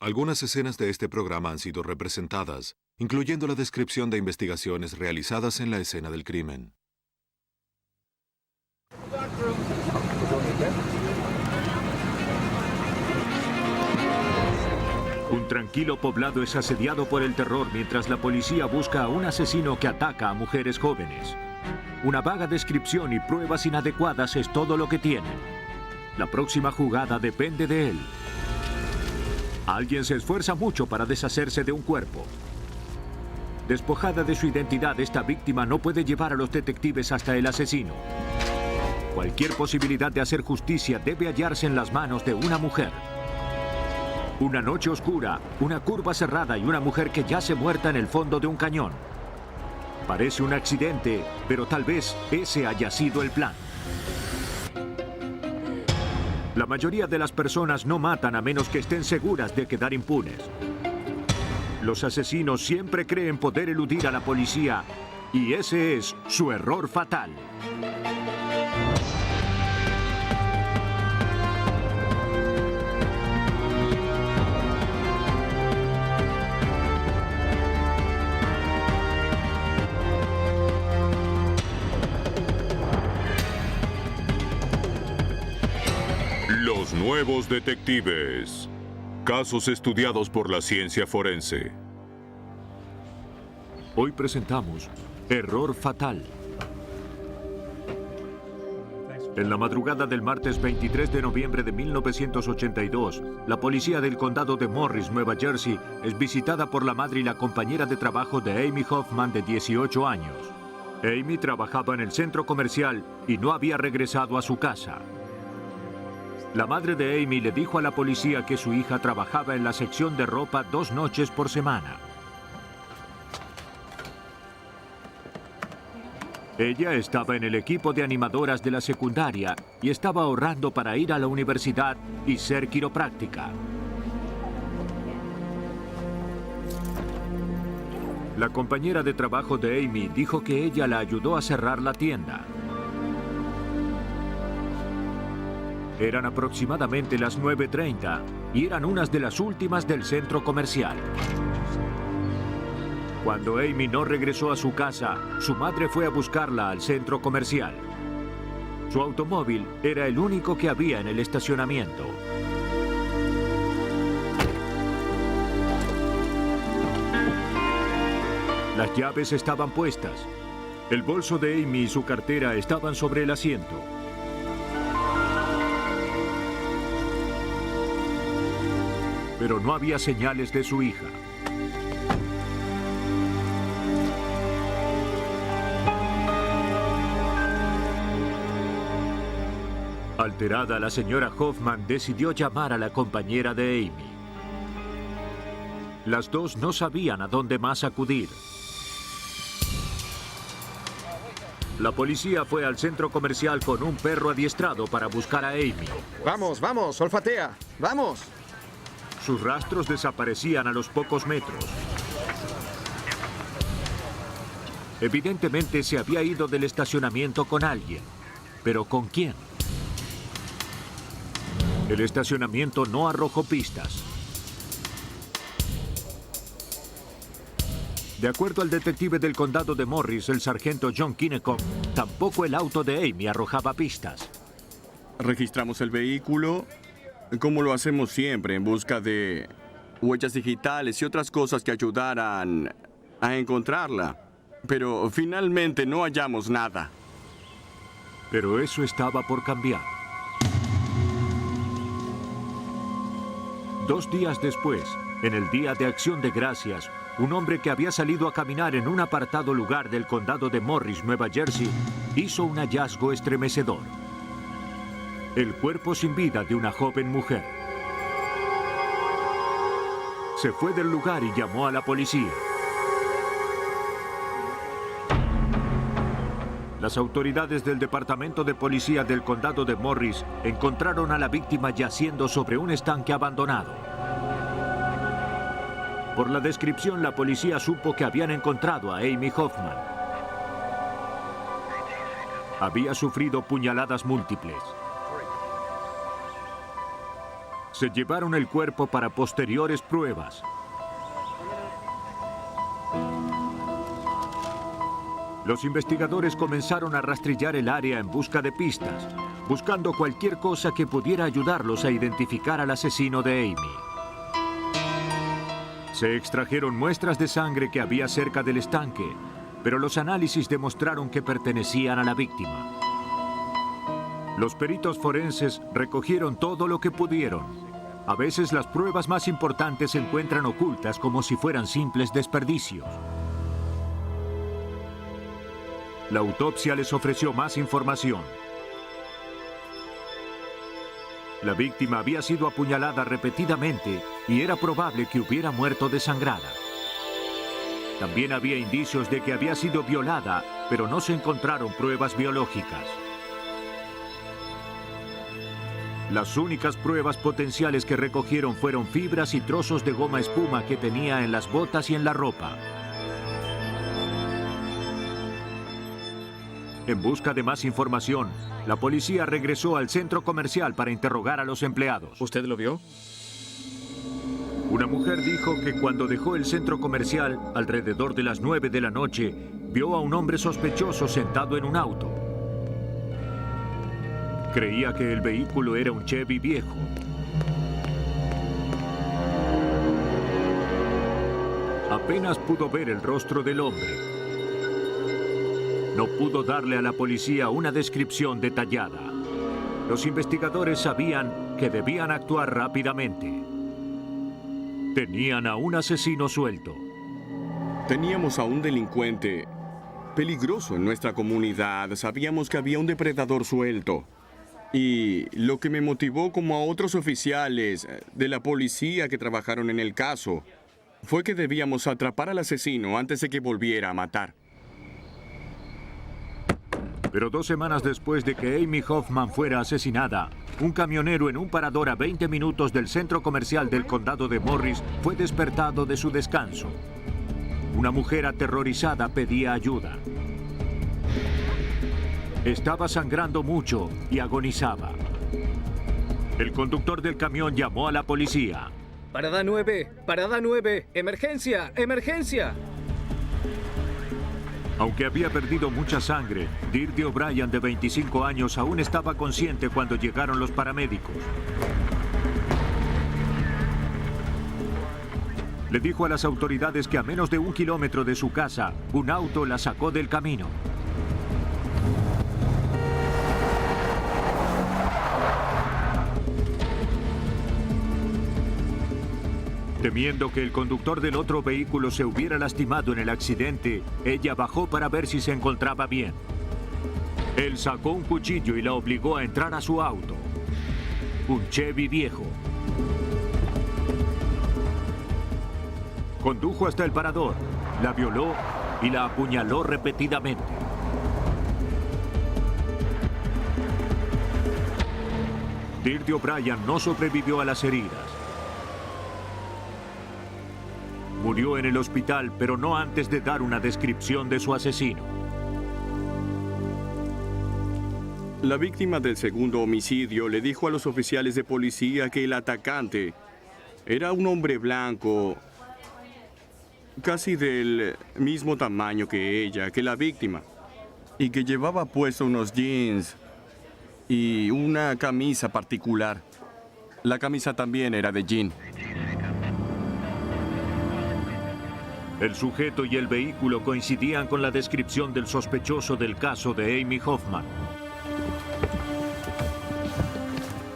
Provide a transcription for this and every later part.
Algunas escenas de este programa han sido representadas, incluyendo la descripción de investigaciones realizadas en la escena del crimen. Un tranquilo poblado es asediado por el terror mientras la policía busca a un asesino que ataca a mujeres jóvenes. Una vaga descripción y pruebas inadecuadas es todo lo que tienen. La próxima jugada depende de él. Alguien se esfuerza mucho para deshacerse de un cuerpo. Despojada de su identidad, esta víctima no puede llevar a los detectives hasta el asesino. Cualquier posibilidad de hacer justicia debe hallarse en las manos de una mujer. Una noche oscura, una curva cerrada y una mujer que yace muerta en el fondo de un cañón. Parece un accidente, pero tal vez ese haya sido el plan. La mayoría de las personas no matan a menos que estén seguras de quedar impunes. Los asesinos siempre creen poder eludir a la policía y ese es su error fatal. Los nuevos detectives. Casos estudiados por la ciencia forense. Hoy presentamos Error Fatal. En la madrugada del martes 23 de noviembre de 1982, la policía del condado de Morris, Nueva Jersey, es visitada por la madre y la compañera de trabajo de Amy Hoffman, de 18 años. Amy trabajaba en el centro comercial y no había regresado a su casa. La madre de Amy le dijo a la policía que su hija trabajaba en la sección de ropa 2 noches por semana. Ella estaba en el equipo de animadoras de la secundaria y estaba ahorrando para ir a la universidad y ser quiropráctica. La compañera de trabajo de Amy dijo que ella la ayudó a cerrar la tienda. Eran aproximadamente las 9:30 y eran unas de las últimas del centro comercial. Cuando Amy no regresó a su casa, su madre fue a buscarla al centro comercial. Su automóvil era el único que había en el estacionamiento. Las llaves estaban puestas. El bolso de Amy y su cartera estaban sobre el asiento. Pero no había señales de su hija. Alterada, la señora Hoffman decidió llamar a la compañera de Amy. Las dos no sabían a dónde más acudir. La policía fue al centro comercial con un perro adiestrado para buscar a Amy. Vamos, vamos, olfatea, vamos. Sus rastros desaparecían a los pocos metros. Evidentemente se había ido del estacionamiento con alguien. ¿Pero con quién? El estacionamiento no arrojó pistas. De acuerdo al detective del condado de Morris, el sargento John Kinnecock, tampoco el auto de Amy arrojaba pistas. Registramos el vehículo, como lo hacemos siempre, en busca de huellas digitales y otras cosas que ayudaran a encontrarla. Pero finalmente no hallamos nada. Pero eso estaba por cambiar. 2 días después, en el Día de Acción de Gracias, un hombre que había salido a caminar en un apartado lugar del condado de Morris, Nueva Jersey, hizo un hallazgo estremecedor. El cuerpo sin vida de una joven mujer. Se fue del lugar y llamó a la policía. Las autoridades del Departamento de Policía del Condado de Morris encontraron a la víctima yaciendo sobre un estanque abandonado. Por la descripción, la policía supo que habían encontrado a Amy Hoffman. Había sufrido puñaladas múltiples. Se llevaron el cuerpo para posteriores pruebas. Los investigadores comenzaron a rastrillar el área en busca de pistas, buscando cualquier cosa que pudiera ayudarlos a identificar al asesino de Amy. Se extrajeron muestras de sangre que había cerca del estanque, pero los análisis demostraron que pertenecían a la víctima. Los peritos forenses recogieron todo lo que pudieron. A veces las pruebas más importantes se encuentran ocultas como si fueran simples desperdicios. La autopsia les ofreció más información. La víctima había sido apuñalada repetidamente y era probable que hubiera muerto desangrada. También había indicios de que había sido violada, pero no se encontraron pruebas biológicas. Las únicas pruebas potenciales que recogieron fueron fibras y trozos de goma espuma que tenía en las botas y en la ropa. En busca de más información, la policía regresó al centro comercial para interrogar a los empleados. ¿Usted lo vio? Una mujer dijo que cuando dejó el centro comercial, alrededor de las 9 de la noche, vio a un hombre sospechoso sentado en un auto. Creía que el vehículo era un Chevy viejo. Apenas pudo ver el rostro del hombre. No pudo darle a la policía una descripción detallada. Los investigadores sabían que debían actuar rápidamente. Tenían a un asesino suelto. Teníamos a un delincuente peligroso en nuestra comunidad. Sabíamos que había un depredador suelto. Y lo que me motivó, como a otros oficiales de la policía que trabajaron en el caso, fue que debíamos atrapar al asesino antes de que volviera a matar. Pero 2 semanas después de que Amy Hoffman fuera asesinada, un camionero en un parador a 20 minutos del centro comercial del condado de Morris fue despertado de su descanso. Una mujer aterrorizada pedía ayuda. Estaba sangrando mucho y agonizaba. El conductor del camión llamó a la policía. Parada 9, emergencia, emergencia. Aunque había perdido mucha sangre, Deirdre O'Brien, de 25 años, aún estaba consciente cuando llegaron los paramédicos. Le dijo a las autoridades que a menos de 1 kilómetro de su casa, un auto la sacó del camino. Temiendo que el conductor del otro vehículo se hubiera lastimado en el accidente, ella bajó para ver si se encontraba bien. Él sacó un cuchillo y la obligó a entrar a su auto. Un Chevy viejo. Condujo hasta el parador, la violó y la apuñaló repetidamente. Deirdre O'Brien no sobrevivió a las heridas. Murió en el hospital, pero no antes de dar una descripción de su asesino. La víctima del segundo homicidio le dijo a los oficiales de policía que el atacante era un hombre blanco, casi del mismo tamaño que ella, que la víctima, y que llevaba puesto unos jeans y una camisa particular. La camisa también era de jean. El sujeto y el vehículo coincidían con la descripción del sospechoso del caso de Amy Hoffman.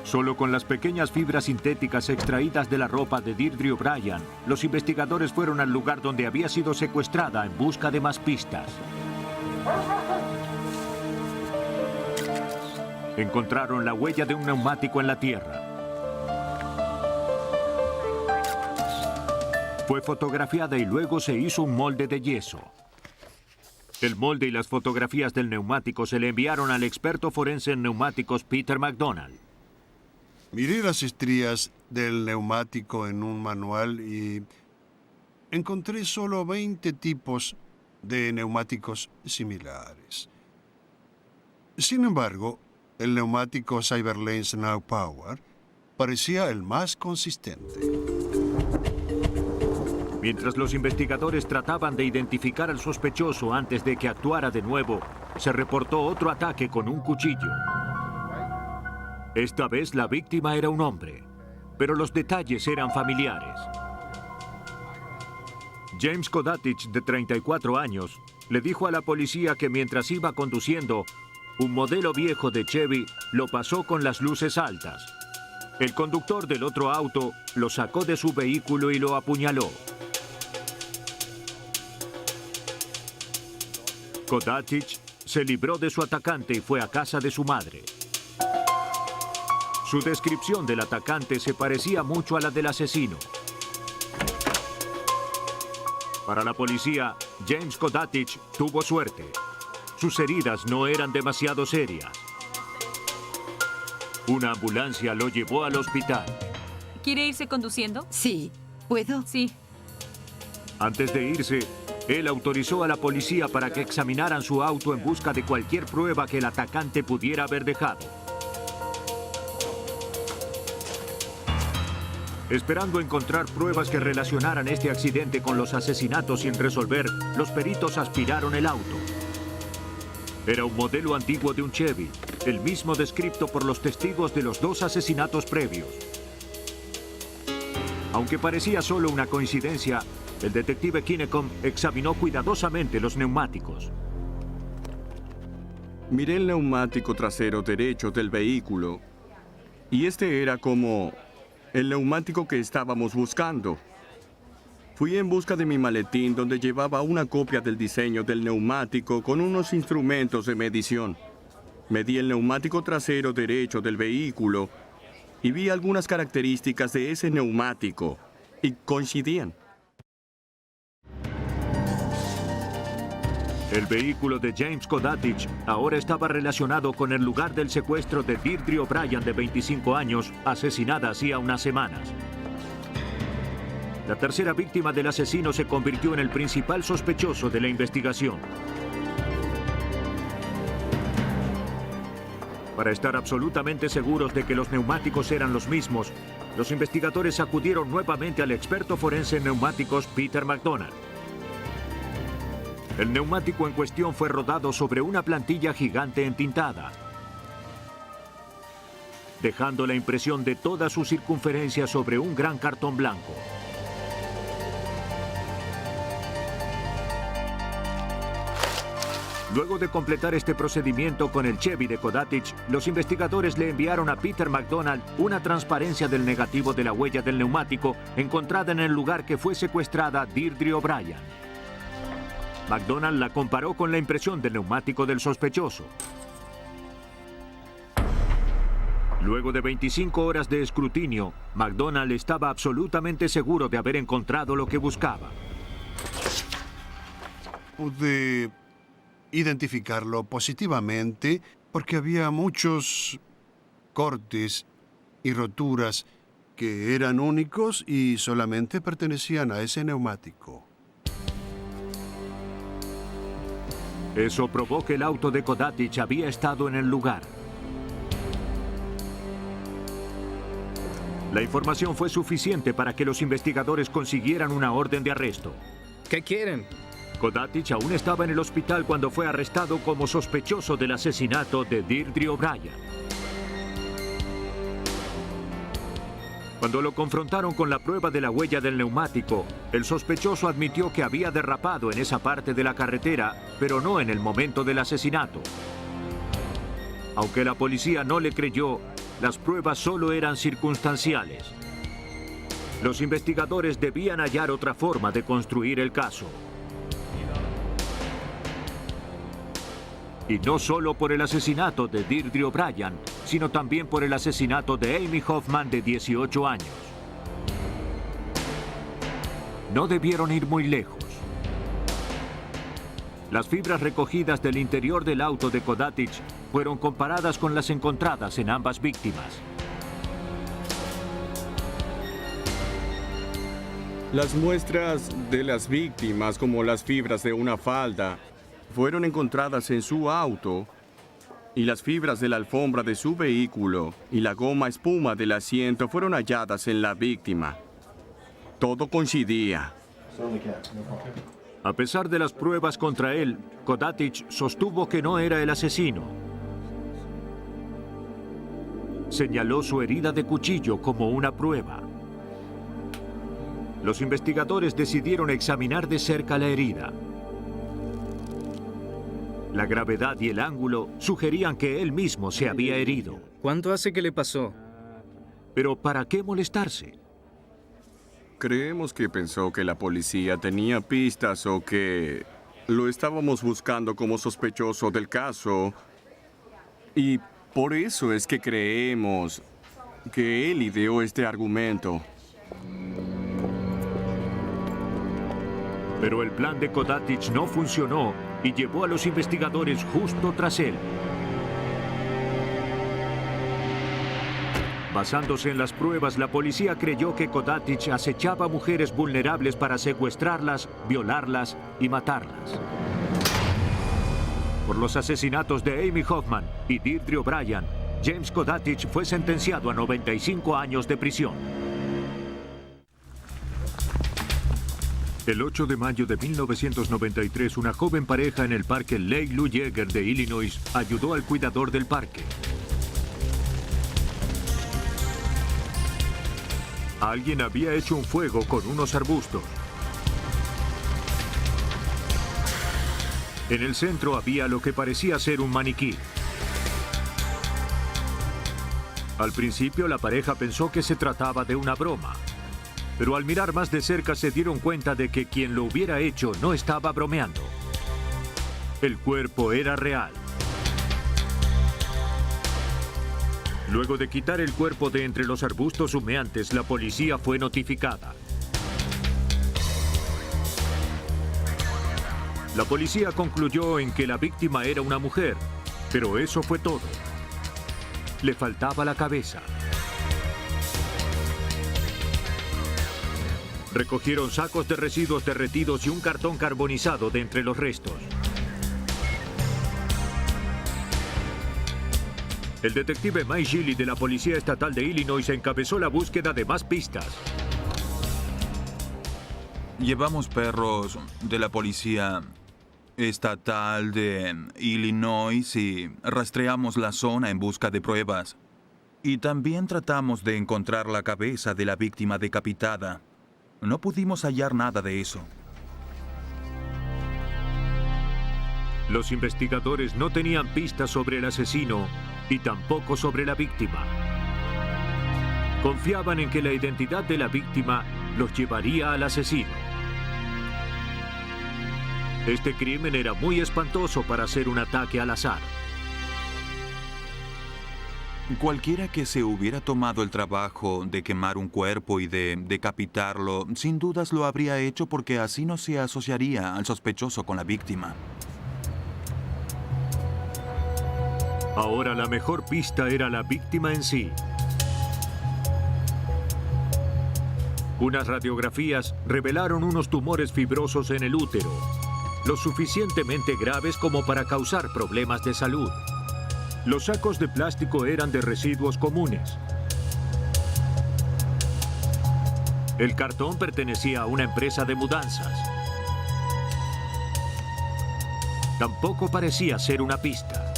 Solo con las pequeñas fibras sintéticas extraídas de la ropa de Deirdre O'Brien, los investigadores fueron al lugar donde había sido secuestrada en busca de más pistas. Encontraron la huella de un neumático en la tierra. Fue fotografiada y luego se hizo un molde de yeso. El molde y las fotografías del neumático se le enviaron al experto forense en neumáticos Peter McDonald. Miré las estrías del neumático en un manual y encontré solo 20 tipos de neumáticos similares. Sin embargo, el neumático Cyberlane Now Power parecía el más consistente. Mientras los investigadores trataban de identificar al sospechoso antes de que actuara de nuevo, se reportó otro ataque con un cuchillo. Esta vez la víctima era un hombre, pero los detalles eran familiares. James Kodatich, de 34 años, le dijo a la policía que mientras iba conduciendo, un modelo viejo de Chevy lo pasó con las luces altas. El conductor del otro auto lo sacó de su vehículo y lo apuñaló. Kodatich se libró de su atacante y fue a casa de su madre. Su descripción del atacante se parecía mucho a la del asesino. Para la policía, James Kodatich tuvo suerte. Sus heridas no eran demasiado serias. Una ambulancia lo llevó al hospital. ¿Quiere irse conduciendo? Sí. ¿Puedo? Sí. Antes de irse, él autorizó a la policía para que examinaran su auto en busca de cualquier prueba que el atacante pudiera haber dejado. Esperando encontrar pruebas que relacionaran este accidente con los asesinatos sin resolver, los peritos aspiraron el auto. Era un modelo antiguo de un Chevy, el mismo descrito por los testigos de los 2 asesinatos previos. Aunque parecía solo una coincidencia, el detective Kinnecom examinó cuidadosamente los neumáticos. Miré el neumático trasero derecho del vehículo y este era como el neumático que estábamos buscando. Fui en busca de mi maletín donde llevaba una copia del diseño del neumático con unos instrumentos de medición. Medí el neumático trasero derecho del vehículo y vi algunas características de ese neumático y coincidían. El vehículo de James Kodatich ahora estaba relacionado con el lugar del secuestro de Deirdre O'Brien, de 25 años, asesinada hacía unas semanas. La tercera víctima del asesino se convirtió en el principal sospechoso de la investigación. Para estar absolutamente seguros de que los neumáticos eran los mismos, los investigadores acudieron nuevamente al experto forense en neumáticos Peter McDonald. El neumático en cuestión fue rodado sobre una plantilla gigante entintada, dejando la impresión de toda su circunferencia sobre un gran cartón blanco. Luego de completar este procedimiento con el Chevy de Kodatich, los investigadores le enviaron a Peter McDonald una transparencia del negativo de la huella del neumático encontrada en el lugar que fue secuestrada Deirdre O'Brien. McDonald la comparó con la impresión del neumático del sospechoso. Luego de 25 horas de escrutinio, McDonald estaba absolutamente seguro de haber encontrado lo que buscaba. Pude identificarlo positivamente porque había muchos cortes y roturas que eran únicos y solamente pertenecían a ese neumático. Eso probó que el auto de Kodatich había estado en el lugar. La información fue suficiente para que los investigadores consiguieran una orden de arresto. ¿Qué quieren? Kodatich aún estaba en el hospital cuando fue arrestado como sospechoso del asesinato de Deirdre O'Brien. Cuando lo confrontaron con la prueba de la huella del neumático, el sospechoso admitió que había derrapado en esa parte de la carretera, pero no en el momento del asesinato. Aunque la policía no le creyó, las pruebas solo eran circunstanciales. Los investigadores debían hallar otra forma de construir el caso. Y no solo por el asesinato de Deirdre O'Brien, sino también por el asesinato de Amy Hoffman, de 18 años. No debieron ir muy lejos. Las fibras recogidas del interior del auto de Kodatich fueron comparadas con las encontradas en ambas víctimas. Las muestras de las víctimas, como las fibras de una falda, fueron encontradas en su auto y las fibras de la alfombra de su vehículo y la goma espuma del asiento fueron halladas en la víctima. Todo coincidía. A pesar de las pruebas contra él, Kodatic sostuvo que no era el asesino. Señaló su herida de cuchillo como una prueba. Los investigadores decidieron examinar de cerca la herida. La gravedad y el ángulo sugerían que él mismo se había herido. ¿Cuánto hace que le pasó? Pero ¿para qué molestarse? Creemos que pensó que la policía tenía pistas o que lo estábamos buscando como sospechoso del caso. Y por eso es que creemos que él ideó este argumento. Pero el plan de Kodatic no funcionó y llevó a los investigadores justo tras él. Basándose en las pruebas, la policía creyó que Kodatic acechaba a mujeres vulnerables para secuestrarlas, violarlas y matarlas. Por los asesinatos de Amy Hoffman y Deirdre O'Brien, James Kodatic fue sentenciado a 95 años de prisión. El 8 de mayo de 1993, una joven pareja en el parque Lake Lou Yeager de Illinois ayudó al cuidador del parque. Alguien había hecho un fuego con unos arbustos. En el centro había lo que parecía ser un maniquí. Al principio la pareja pensó que se trataba de una broma, pero al mirar más de cerca se dieron cuenta de que quien lo hubiera hecho no estaba bromeando. El cuerpo era real. Luego de quitar el cuerpo de entre los arbustos humeantes, la policía fue notificada. La policía concluyó en que la víctima era una mujer, pero eso fue todo. Le faltaba la cabeza. Recogieron sacos de residuos derretidos y un cartón carbonizado de entre los restos. El detective Mike Gilly de la Policía Estatal de Illinois encabezó la búsqueda de más pistas. Llevamos perros de la Policía Estatal de Illinois y rastreamos la zona en busca de pruebas. Y también tratamos de encontrar la cabeza de la víctima decapitada. No pudimos hallar nada de eso. Los investigadores no tenían pistas sobre el asesino y tampoco sobre la víctima. Confiaban en que la identidad de la víctima los llevaría al asesino. Este crimen era muy espantoso para ser un ataque al azar. Cualquiera que se hubiera tomado el trabajo de quemar un cuerpo y de decapitarlo, sin dudas lo habría hecho porque así no se asociaría al sospechoso con la víctima. Ahora la mejor pista era la víctima en sí. Unas radiografías revelaron unos tumores fibrosos en el útero, lo suficientemente graves como para causar problemas de salud. Los sacos de plástico eran de residuos comunes. El cartón pertenecía a una empresa de mudanzas. Tampoco parecía ser una pista.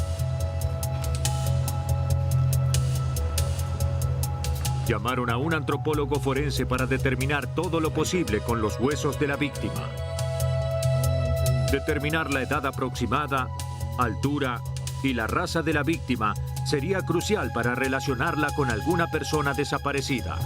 Llamaron a un antropólogo forense para determinar todo lo posible con los huesos de la víctima. Determinar la edad aproximada, altura y la raza de la víctima sería crucial para relacionarla con alguna persona desaparecida.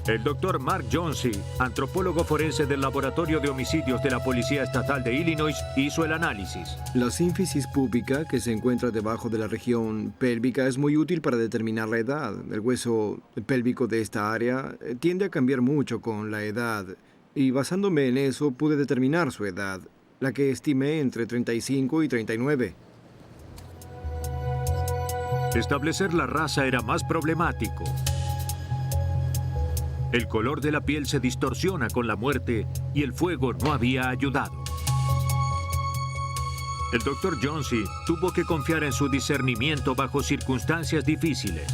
El doctor Mark Johnsey, antropólogo forense del Laboratorio de Homicidios de la Policía Estatal de Illinois, hizo el análisis. La sínfisis púbica, que se encuentra debajo de la región pélvica, es muy útil para determinar la edad. El hueso pélvico de esta área tiende a cambiar mucho con la edad, y basándome en eso pude determinar su edad, la que estimé entre 35 y 39. Establecer la raza era más problemático. El color de la piel se distorsiona con la muerte y el fuego no había ayudado. El Dr. Johnsy tuvo que confiar en su discernimiento bajo circunstancias difíciles.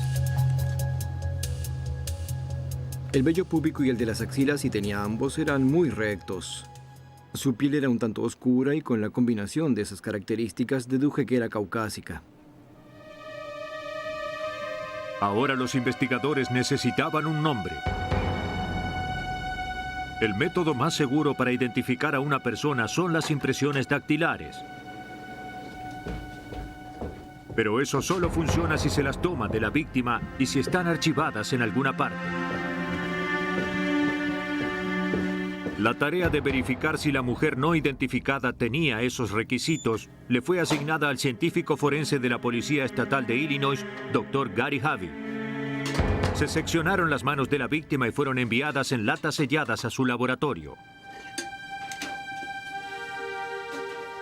El vello púbico y el de las axilas, si tenía ambos, eran muy rectos. Su piel era un tanto oscura y con la combinación de esas características deduje que era caucásica. Ahora los investigadores necesitaban un nombre. El método más seguro para identificar a una persona son las impresiones dactilares. Pero eso solo funciona si se las toma de la víctima y si están archivadas en alguna parte. La tarea de verificar si la mujer no identificada tenía esos requisitos le fue asignada al científico forense de la Policía Estatal de Illinois, Dr. Gary Harvey. Se seccionaron las manos de la víctima y fueron enviadas en latas selladas a su laboratorio.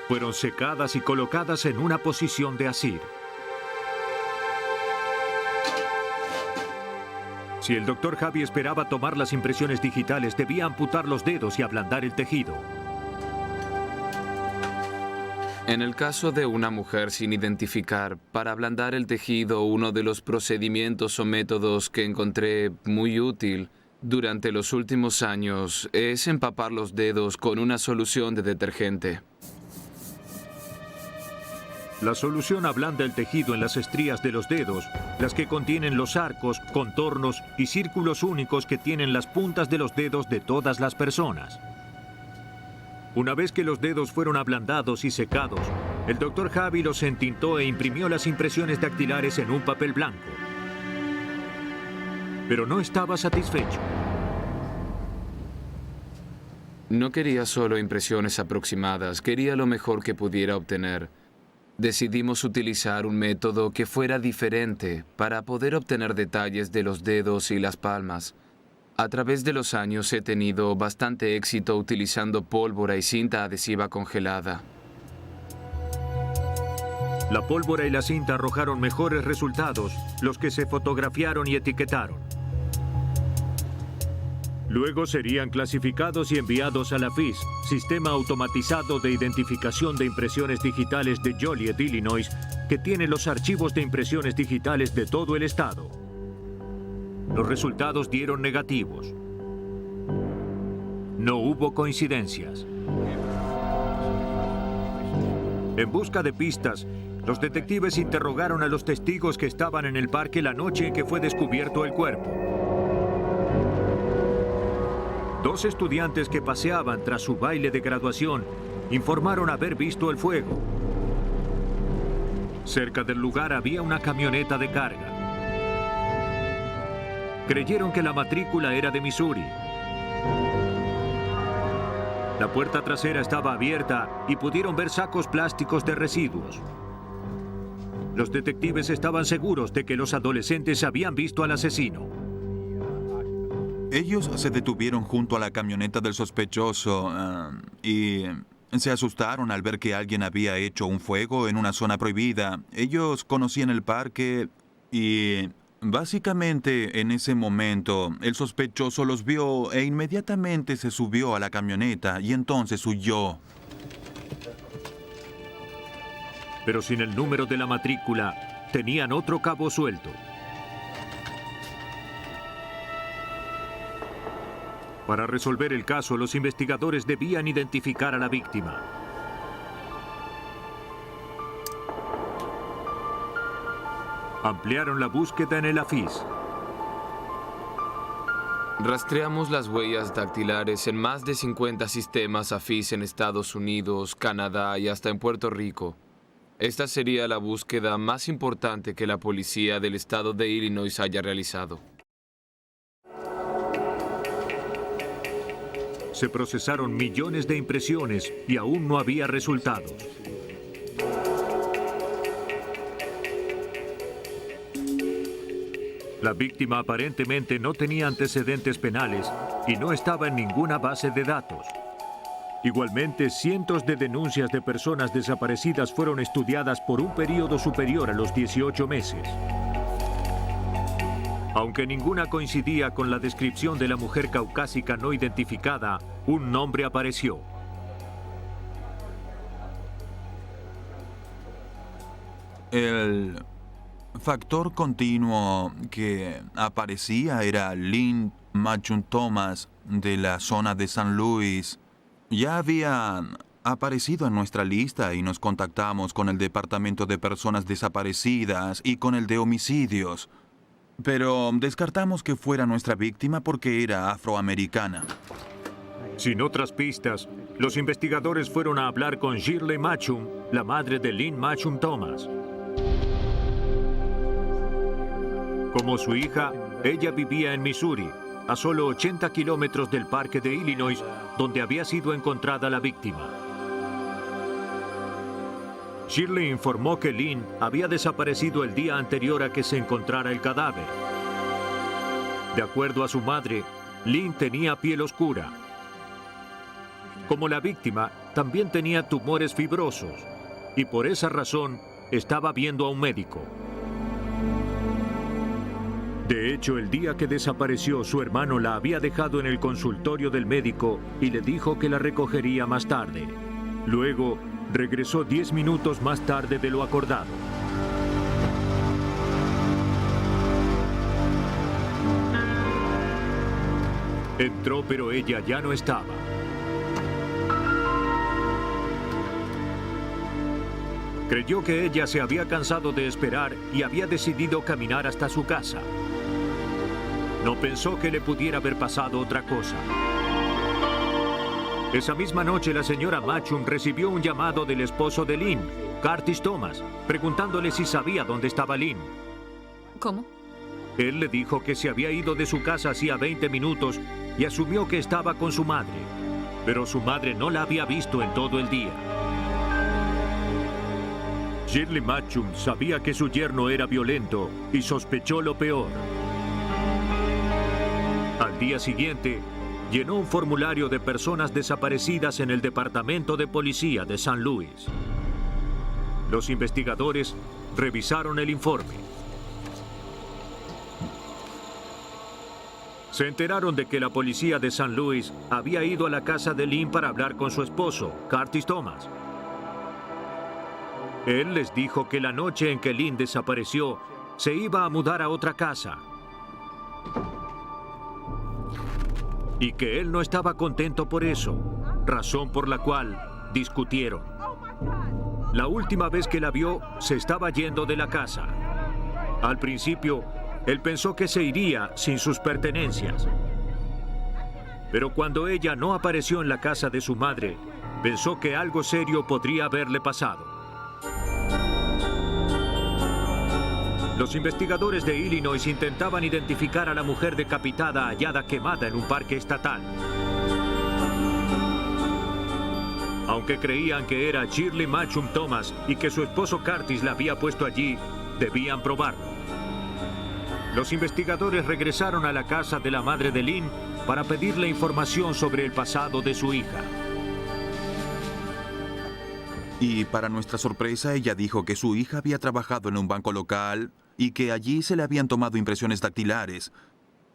Fueron secadas y colocadas en una posición de asir. Si el Dr. Javi esperaba tomar las impresiones digitales, debía amputar los dedos y ablandar el tejido. En el caso de una mujer sin identificar, para ablandar el tejido, uno de los procedimientos o métodos que encontré muy útil durante los últimos años es empapar los dedos con una solución de detergente. La solución ablanda el tejido en las estrías de los dedos, las que contienen los arcos, contornos y círculos únicos que tienen las puntas de los dedos de todas las personas. Una vez que los dedos fueron ablandados y secados, el Dr. Javi los entintó e imprimió las impresiones dactilares en un papel blanco. Pero no estaba satisfecho. No quería solo impresiones aproximadas, quería lo mejor que pudiera obtener. Decidimos utilizar un método que fuera diferente para poder obtener detalles de los dedos y las palmas. A través de los años he tenido bastante éxito utilizando pólvora y cinta adhesiva congelada. La pólvora y la cinta arrojaron mejores resultados, los que se fotografiaron y etiquetaron. Luego serían clasificados y enviados a la FIS, Sistema Automatizado de Identificación de Impresiones Digitales de Joliet, Illinois, que tiene los archivos de impresiones digitales de todo el estado. Los resultados dieron negativos. No hubo coincidencias. En busca de pistas, los detectives interrogaron a los testigos que estaban en el parque la noche en que fue descubierto el cuerpo. Dos estudiantes que paseaban tras su baile de graduación informaron haber visto el fuego. Cerca del lugar había una camioneta de carga. Creyeron que la matrícula era de Missouri. La puerta trasera estaba abierta y pudieron ver sacos plásticos de residuos. Los detectives estaban seguros de que los adolescentes habían visto al asesino. Ellos se detuvieron junto a la camioneta del sospechoso y se asustaron al ver que alguien había hecho un fuego en una zona prohibida. Ellos conocían el parque y básicamente en ese momento el sospechoso los vio e inmediatamente se subió a la camioneta y entonces huyó. Pero sin el número de la matrícula, tenían otro cabo suelto. Para resolver el caso, los investigadores debían identificar a la víctima. Ampliaron la búsqueda en el AFIS. Rastreamos las huellas dactilares en más de 50 sistemas AFIS en Estados Unidos, Canadá y hasta en Puerto Rico. Esta sería la búsqueda más importante que la policía del estado de Illinois haya realizado. Se procesaron millones de impresiones y aún no había resultados. La víctima aparentemente no tenía antecedentes penales y no estaba en ninguna base de datos. Igualmente, cientos de denuncias de personas desaparecidas fueron estudiadas por un periodo superior a los 18 meses. Aunque ninguna coincidía con la descripción de la mujer caucásica no identificada, un nombre apareció. El factor continuo que aparecía era Lynn Matchum Thomas de la zona de San Luis. Ya habían aparecido en nuestra lista y nos contactamos con el Departamento de Personas Desaparecidas y con el de Homicidios. Pero descartamos que fuera nuestra víctima porque era afroamericana. Sin otras pistas, los investigadores fueron a hablar con Shirley Matchum, la madre de Lynn Matchum Thomas. Como su hija, ella vivía en Missouri, a solo 80 kilómetros del parque de Illinois, donde había sido encontrada la víctima. Shirley informó que Lynn había desaparecido el día anterior a que se encontrara el cadáver. De acuerdo a su madre, Lynn tenía piel oscura. Como la víctima, también tenía tumores fibrosos y por esa razón estaba viendo a un médico. De hecho, el día que desapareció, su hermano la había dejado en el consultorio del médico y le dijo que la recogería más tarde. Luego, regresó 10 minutos más tarde de lo acordado. Entró, pero ella ya no estaba. Creyó que ella se había cansado de esperar y había decidido caminar hasta su casa. No pensó que le pudiera haber pasado otra cosa. Esa misma noche la señora Matchum recibió un llamado del esposo de Lynn, Curtis Thomas, preguntándole si sabía dónde estaba Lynn. ¿Cómo? Él le dijo que se había ido de su casa hacía 20 minutos y asumió que estaba con su madre, pero su madre no la había visto en todo el día. Shirley Matchum sabía que su yerno era violento y sospechó lo peor. Al día siguiente, llenó un formulario de personas desaparecidas en el Departamento de Policía de San Luis. Los investigadores revisaron el informe. Se enteraron de que la policía de San Luis había ido a la casa de Lynn para hablar con su esposo, Curtis Thomas. Él les dijo que la noche en que Lynn desapareció, se iba a mudar a otra casa. Y que él no estaba contento por eso, razón por la cual discutieron. La última vez que la vio, se estaba yendo de la casa. Al principio, él pensó que se iría sin sus pertenencias. Pero cuando ella no apareció en la casa de su madre, pensó que algo serio podría haberle pasado. Los investigadores de Illinois intentaban identificar a la mujer decapitada hallada quemada en un parque estatal. Aunque creían que era Shirley Matchum Thomas y que su esposo Curtis la había puesto allí, debían probarlo. Los investigadores regresaron a la casa de la madre de Lynn para pedirle información sobre el pasado de su hija. Y para nuestra sorpresa, ella dijo que su hija había trabajado en un banco local y que allí se le habían tomado impresiones dactilares.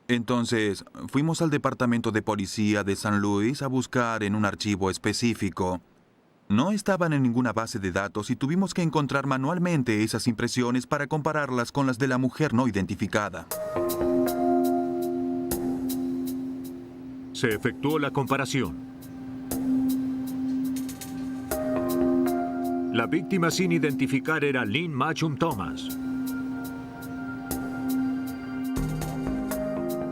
Entonces, fuimos al Departamento de Policía de San Luis a buscar en un archivo específico. No estaban en ninguna base de datos y tuvimos que encontrar manualmente esas impresiones para compararlas con las de la mujer no identificada. Se efectuó la comparación. La víctima sin identificar era Lynn Matchum Thomas.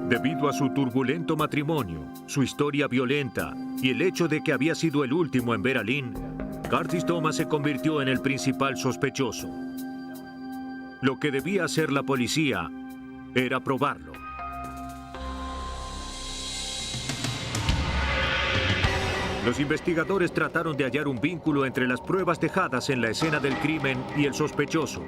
Debido a su turbulento matrimonio, su historia violenta y el hecho de que había sido el último en ver a Lynn, Curtis Thomas se convirtió en el principal sospechoso. Lo que debía hacer la policía era probarlo. Los investigadores trataron de hallar un vínculo entre las pruebas dejadas en la escena del crimen y el sospechoso.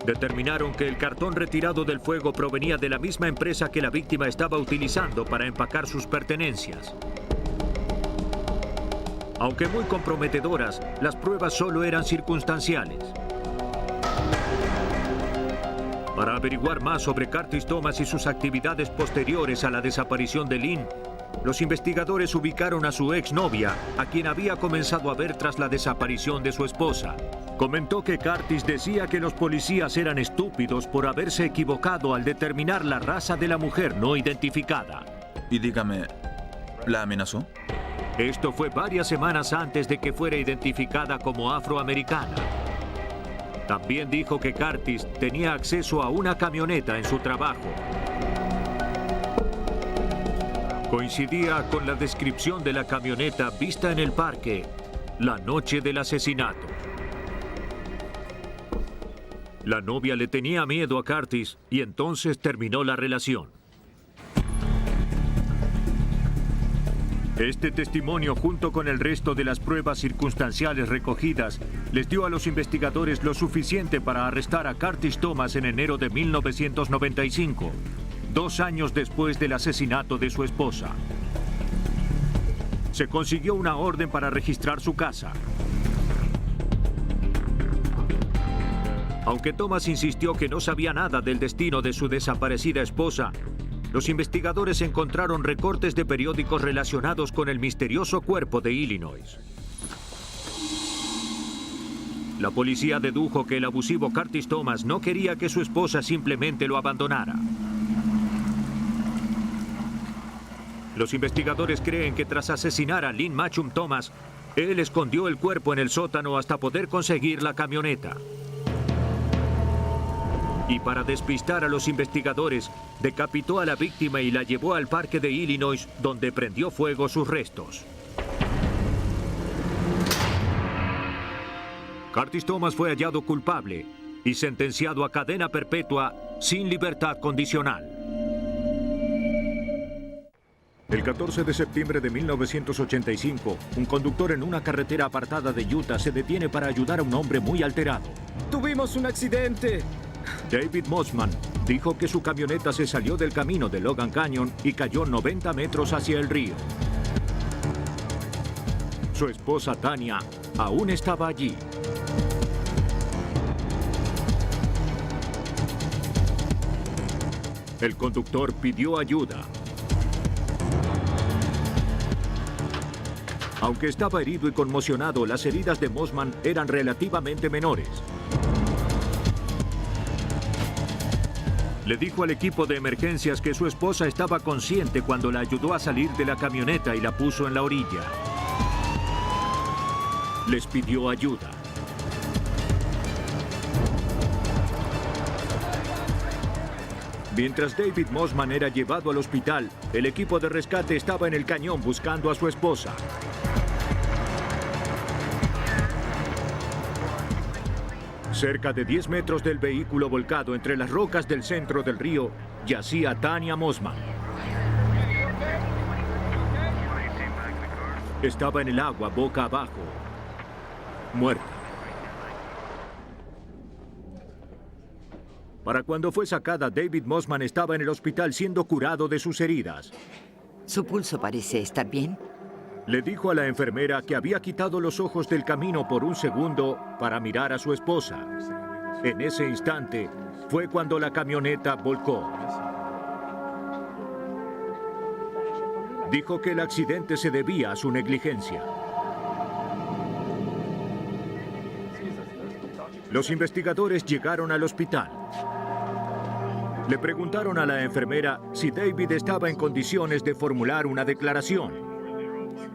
Determinaron que el cartón retirado del fuego provenía de la misma empresa que la víctima estaba utilizando para empacar sus pertenencias. Aunque muy comprometedoras, las pruebas solo eran circunstanciales. Para averiguar más sobre Curtis Thomas y sus actividades posteriores a la desaparición de Lynn, Los investigadores ubicaron a su exnovia, a quien había comenzado a ver tras la desaparición de su esposa. Comentó que Curtis decía que los policías eran estúpidos por haberse equivocado al determinar la raza de la mujer no identificada. Y dígame, ¿la amenazó? Esto fue varias semanas antes de que fuera identificada como afroamericana. También dijo que Curtis tenía acceso a una camioneta en su trabajo. Coincidía con la descripción de la camioneta vista en el parque la noche del asesinato. La novia le tenía miedo a Curtis y entonces terminó la relación. Este testimonio, junto con el resto de las pruebas circunstanciales recogidas, les dio a los investigadores lo suficiente para arrestar a Curtis Thomas en enero de 1995, 2 años después del asesinato de su esposa. Se consiguió una orden para registrar su casa. Aunque Thomas insistió que no sabía nada del destino de su desaparecida esposa, los investigadores encontraron recortes de periódicos relacionados con el misterioso cuerpo de Illinois. La policía dedujo que el abusivo Curtis Thomas no quería que su esposa simplemente lo abandonara. Los investigadores creen que tras asesinar a Lynn Matchum Thomas, él escondió el cuerpo en el sótano hasta poder conseguir la camioneta. Y para despistar a los investigadores, decapitó a la víctima y la llevó al parque de Illinois, donde prendió fuego sus restos. Curtis Thomas fue hallado culpable y sentenciado a cadena perpetua sin libertad condicional. El 14 de septiembre de 1985, un conductor en una carretera apartada de Utah se detiene para ayudar a un hombre muy alterado. ¡Tuvimos un accidente! David Mossman dijo que su camioneta se salió del camino de Logan Canyon y cayó 90 metros hacia el río. Su esposa Tania aún estaba allí. El conductor pidió ayuda. Aunque estaba herido y conmocionado, las heridas de Mossman eran relativamente menores. Le dijo al equipo de emergencias que su esposa estaba consciente cuando la ayudó a salir de la camioneta y la puso en la orilla. Les pidió ayuda. Mientras David Mossman era llevado al hospital, el equipo de rescate estaba en el cañón buscando a su esposa. Cerca de 10 metros del vehículo volcado entre las rocas del centro del río, yacía Tania Mossman. Estaba en el agua boca abajo, muerta. Para cuando fue sacada, David Mossman estaba en el hospital siendo curado de sus heridas. Su pulso parece estar bien. Le dijo a la enfermera que había quitado los ojos del camino por un segundo para mirar a su esposa. En ese instante fue cuando la camioneta volcó. Dijo que el accidente se debía a su negligencia. Los investigadores llegaron al hospital. Le preguntaron a la enfermera si David estaba en condiciones de formular una declaración.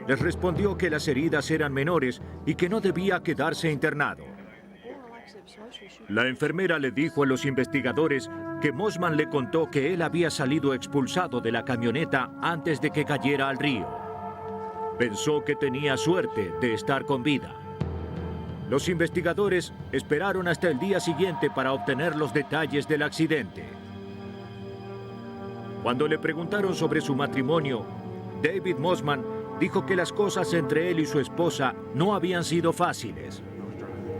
Les respondió que las heridas eran menores y que no debía quedarse internado. La enfermera le dijo a los investigadores que Mossman le contó que él había salido expulsado de la camioneta antes de que cayera al río. Pensó que tenía suerte de estar con vida. Los investigadores esperaron hasta el día siguiente para obtener los detalles del accidente. Cuando le preguntaron sobre su matrimonio, David Mossman dijo que las cosas entre él y su esposa no habían sido fáciles.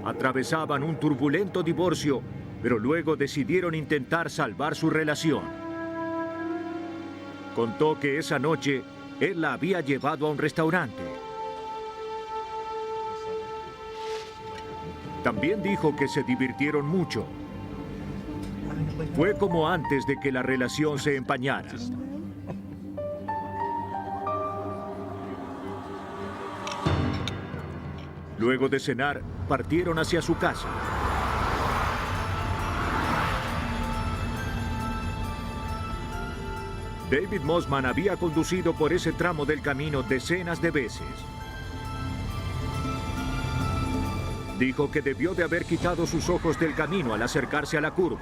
Atravesaban un turbulento divorcio, pero luego decidieron intentar salvar su relación. Contó que esa noche él la había llevado a un restaurante. También dijo que se divirtieron mucho. Fue como antes de que la relación se empañara. Luego de cenar, partieron hacia su casa. David Mossman había conducido por ese tramo del camino decenas de veces. Dijo que debió de haber quitado sus ojos del camino al acercarse a la curva.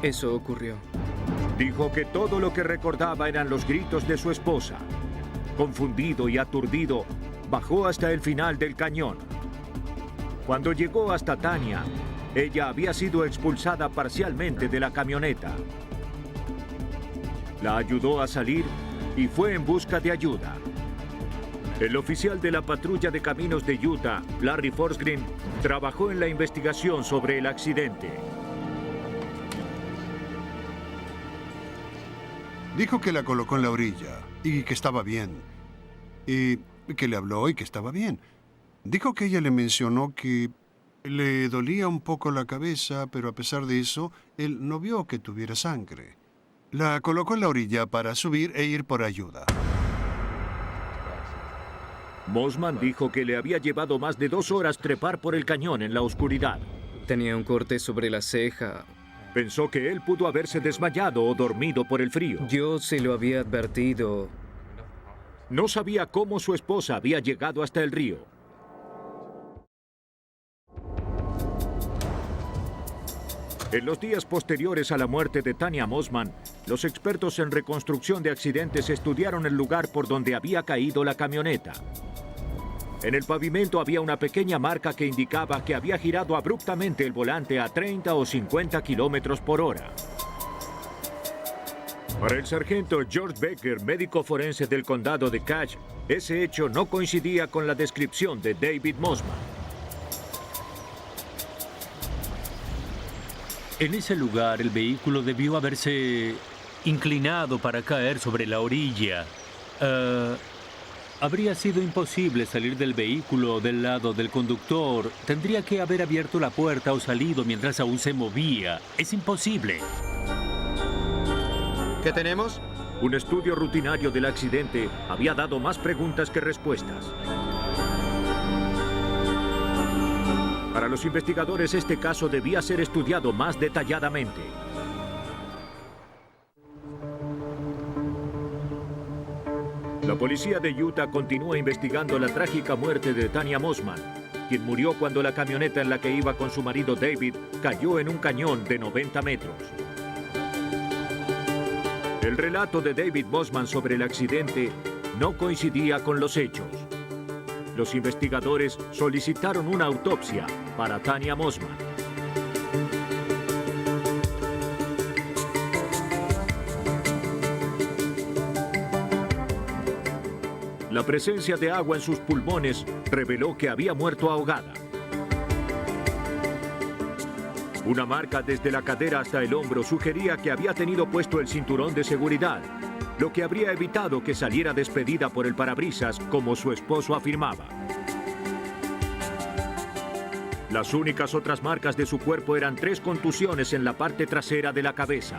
Eso ocurrió. Dijo que todo lo que recordaba eran los gritos de su esposa. Confundido y aturdido, bajó hasta el final del cañón. Cuando llegó hasta Tanya, ella había sido expulsada parcialmente de la camioneta. La ayudó a salir y fue en busca de ayuda. El oficial de la patrulla de caminos de Utah, Larry Forsgren, trabajó en la investigación sobre el accidente. Dijo que la colocó en la orilla y que estaba bien. Y que le habló y que estaba bien. Dijo que ella le mencionó que le dolía un poco la cabeza, pero a pesar de eso, él no vio que tuviera sangre. La colocó en la orilla para subir e ir por ayuda. Mossman dijo que le había llevado más de 2 horas trepar por el cañón en la oscuridad. Tenía un corte sobre la ceja. Pensó que él pudo haberse desmayado o dormido por el frío. Yo se lo había advertido. No sabía cómo su esposa había llegado hasta el río. En los días posteriores a la muerte de Tanya Mossman, los expertos en reconstrucción de accidentes estudiaron el lugar por donde había caído la camioneta. En el pavimento había una pequeña marca que indicaba que había girado abruptamente el volante a 30 o 50 kilómetros por hora. Para el sargento George Becker, médico forense del condado de Cache, ese hecho no coincidía con la descripción de David Mossman. En ese lugar, el vehículo debió haberse inclinado para caer sobre la orilla. Habría sido imposible salir del vehículo del lado del conductor. Tendría que haber abierto la puerta o salido mientras aún se movía. Es imposible. ¿Qué tenemos? Un estudio rutinario del accidente había dado más preguntas que respuestas. Para los investigadores, este caso debía ser estudiado más detalladamente. La policía de Utah continúa investigando la trágica muerte de Tanya Mossman, quien murió cuando la camioneta en la que iba con su marido David cayó en un cañón de 90 metros. El relato de David Mossman sobre el accidente no coincidía con los hechos. Los investigadores solicitaron una autopsia para Tanya Mossman. La presencia de agua en sus pulmones reveló que había muerto ahogada. Una marca desde la cadera hasta el hombro sugería que había tenido puesto el cinturón de seguridad, lo que habría evitado que saliera despedida por el parabrisas, como su esposo afirmaba. Las únicas otras marcas de su cuerpo eran 3 contusiones en la parte trasera de la cabeza.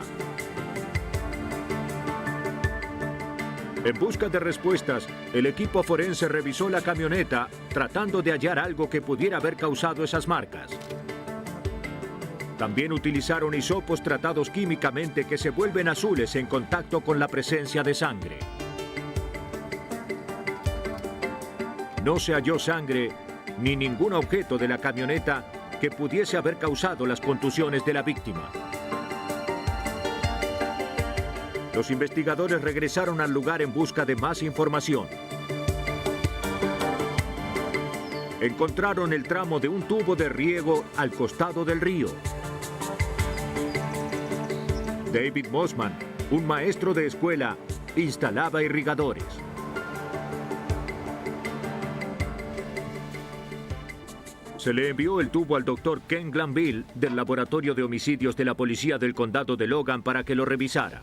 En busca de respuestas, el equipo forense revisó la camioneta tratando de hallar algo que pudiera haber causado esas marcas. También utilizaron hisopos tratados químicamente que se vuelven azules en contacto con la presencia de sangre. No se halló sangre ni ningún objeto de la camioneta que pudiese haber causado las contusiones de la víctima. Los investigadores regresaron al lugar en busca de más información. Encontraron el tramo de un tubo de riego al costado del río. David Mossman, un maestro de escuela, instalaba irrigadores. Se le envió el tubo al doctor Ken Glanville del Laboratorio de Homicidios de la Policía del Condado de Logan para que lo revisara.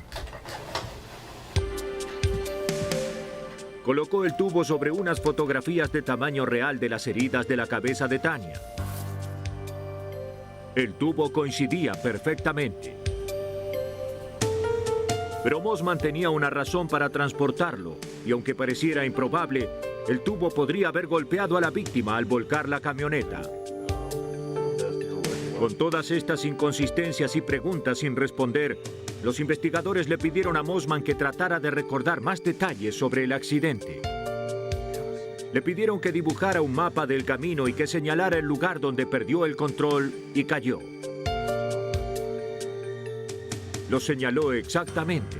Colocó el tubo sobre unas fotografías de tamaño real de las heridas de la cabeza de Tanya. El tubo coincidía perfectamente. Pero Mossman tenía una razón para transportarlo, y aunque pareciera improbable, El tubo podría haber golpeado a la víctima al volcar la camioneta. Con todas estas inconsistencias y preguntas sin responder, los investigadores le pidieron a Mossman que tratara de recordar más detalles sobre el accidente. Le pidieron que dibujara un mapa del camino y que señalara el lugar donde perdió el control y cayó. Lo señaló exactamente,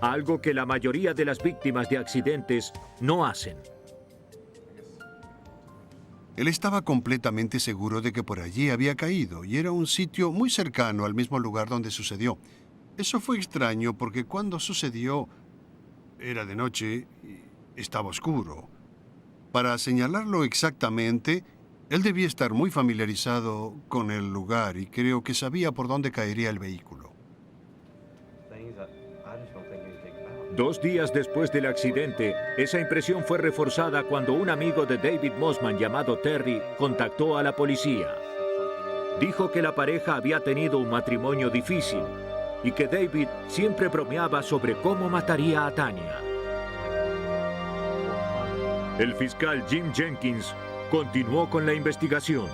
algo que la mayoría de las víctimas de accidentes no hacen. Él estaba completamente seguro de que por allí había caído y era un sitio muy cercano al mismo lugar donde sucedió. Eso fue extraño porque cuando sucedió era de noche y estaba oscuro. Para señalarlo exactamente, él debía estar muy familiarizado con el lugar y creo que sabía por dónde caería el vehículo. 2 días después del accidente, esa impresión fue reforzada cuando un amigo de David Mossman llamado Terry contactó a la policía. Dijo que la pareja había tenido un matrimonio difícil y que David siempre bromeaba sobre cómo mataría a Tanya. El fiscal Jim Jenkins continuó con la investigación.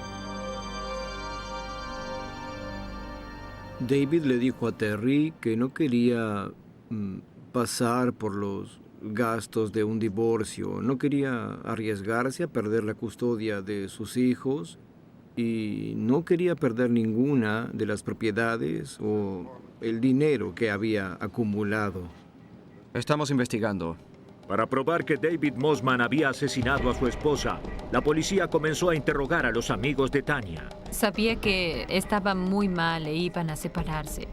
David le dijo a Terry que no quería pasar por los gastos de un divorcio, no quería arriesgarse a perder la custodia de sus hijos y no quería perder ninguna de las propiedades o el dinero que había acumulado. Estamos investigando. Para probar que David Mossman había asesinado a su esposa, la policía comenzó a interrogar a los amigos de Tanya. Sabía que estaba muy mal e iban a separarse.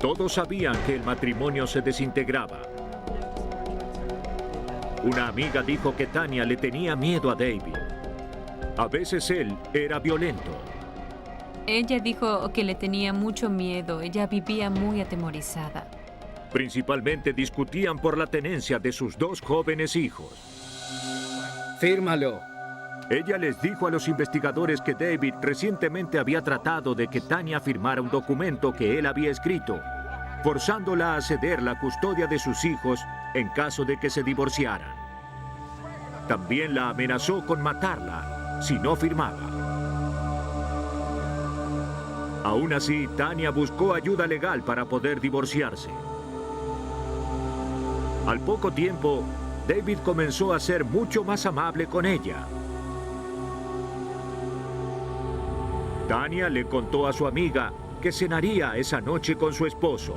Todos sabían que el matrimonio se desintegraba. Una amiga dijo que Tanya le tenía miedo a David. A veces él era violento. Ella dijo que le tenía mucho miedo. Ella vivía muy atemorizada. Principalmente discutían por la tenencia de sus 2 jóvenes hijos. Fírmalo. Ella les dijo a los investigadores que David recientemente había tratado de que Tanya firmara un documento que él había escrito, forzándola a ceder la custodia de sus hijos en caso de que se divorciaran. También la amenazó con matarla si no firmaba. Aún así, Tanya buscó ayuda legal para poder divorciarse. Al poco tiempo, David comenzó a ser mucho más amable con ella. Tanya le contó a su amiga que cenaría esa noche con su esposo.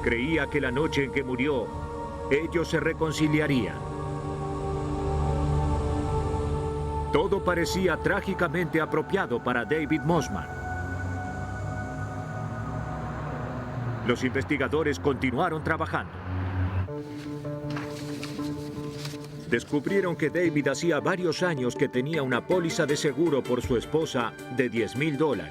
Creía que la noche en que murió, ellos se reconciliarían. Todo parecía trágicamente apropiado para David Mossman. Los investigadores continuaron trabajando. Descubrieron que David hacía varios años que tenía una póliza de seguro por su esposa de $10,000.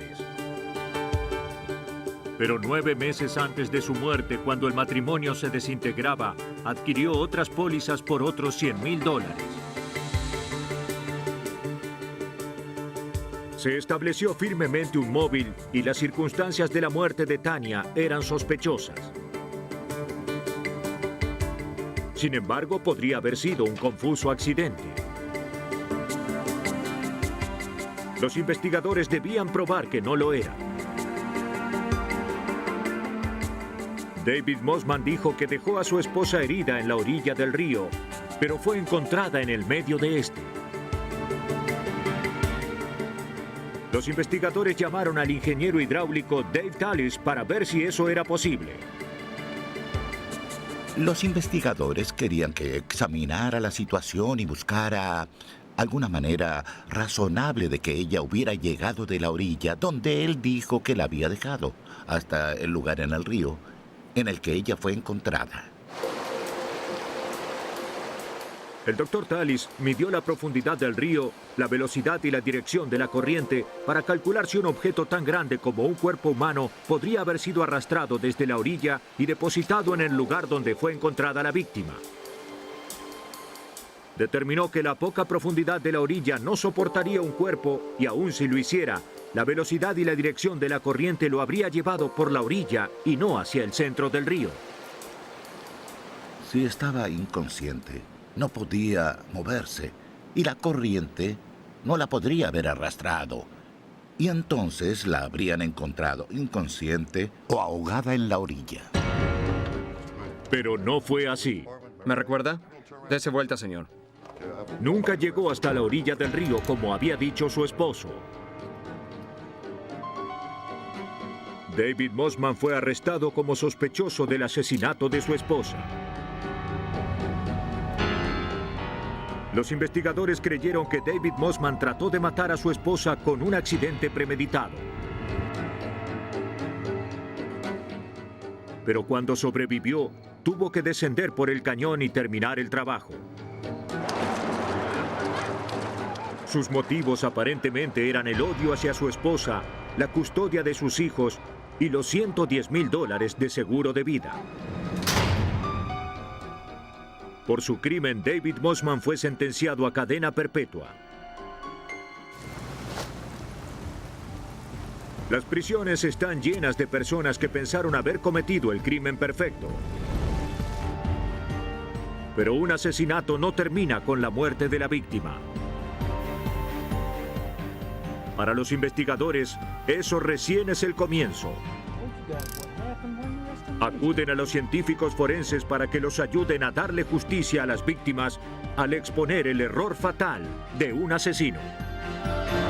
Pero 9 meses antes de su muerte, cuando el matrimonio se desintegraba, adquirió otras pólizas por otros $100,000. Se estableció firmemente un móvil y las circunstancias de la muerte de Tanya eran sospechosas. Sin embargo, podría haber sido un confuso accidente. Los investigadores debían probar que no lo era. David Mossman dijo que dejó a su esposa herida en la orilla del río, pero fue encontrada en el medio de este. Los investigadores llamaron al ingeniero hidráulico Dave Tallis para ver si eso era posible. Los investigadores querían que examinara la situación y buscara alguna manera razonable de que ella hubiera llegado de la orilla donde él dijo que la había dejado, hasta el lugar en el río en el que ella fue encontrada. El Dr. Tallis midió la profundidad del río, la velocidad y la dirección de la corriente para calcular si un objeto tan grande como un cuerpo humano podría haber sido arrastrado desde la orilla y depositado en el lugar donde fue encontrada la víctima. Determinó que la poca profundidad de la orilla no soportaría un cuerpo y aun si lo hiciera, la velocidad y la dirección de la corriente lo habría llevado por la orilla y no hacia el centro del río. Si estaba inconsciente, no podía moverse y la corriente no la podría haber arrastrado. Y entonces la habrían encontrado inconsciente o ahogada en la orilla. Pero no fue así. ¿Me recuerda? Dese vuelta, señor. Nunca llegó hasta la orilla del río como había dicho su esposo. David Mossman fue arrestado como sospechoso del asesinato de su esposa. Los investigadores creyeron que David Mossman trató de matar a su esposa con un accidente premeditado. Pero cuando sobrevivió, tuvo que descender por el cañón y terminar el trabajo. Sus motivos aparentemente eran el odio hacia su esposa, la custodia de sus hijos y los $110,000 de seguro de vida. Por su crimen, David Mossman fue sentenciado a cadena perpetua. Las prisiones están llenas de personas que pensaron haber cometido el crimen perfecto. Pero un asesinato no termina con la muerte de la víctima. Para los investigadores, eso recién es el comienzo. Acuden a los científicos forenses para que los ayuden a darle justicia a las víctimas al exponer el error fatal de un asesino.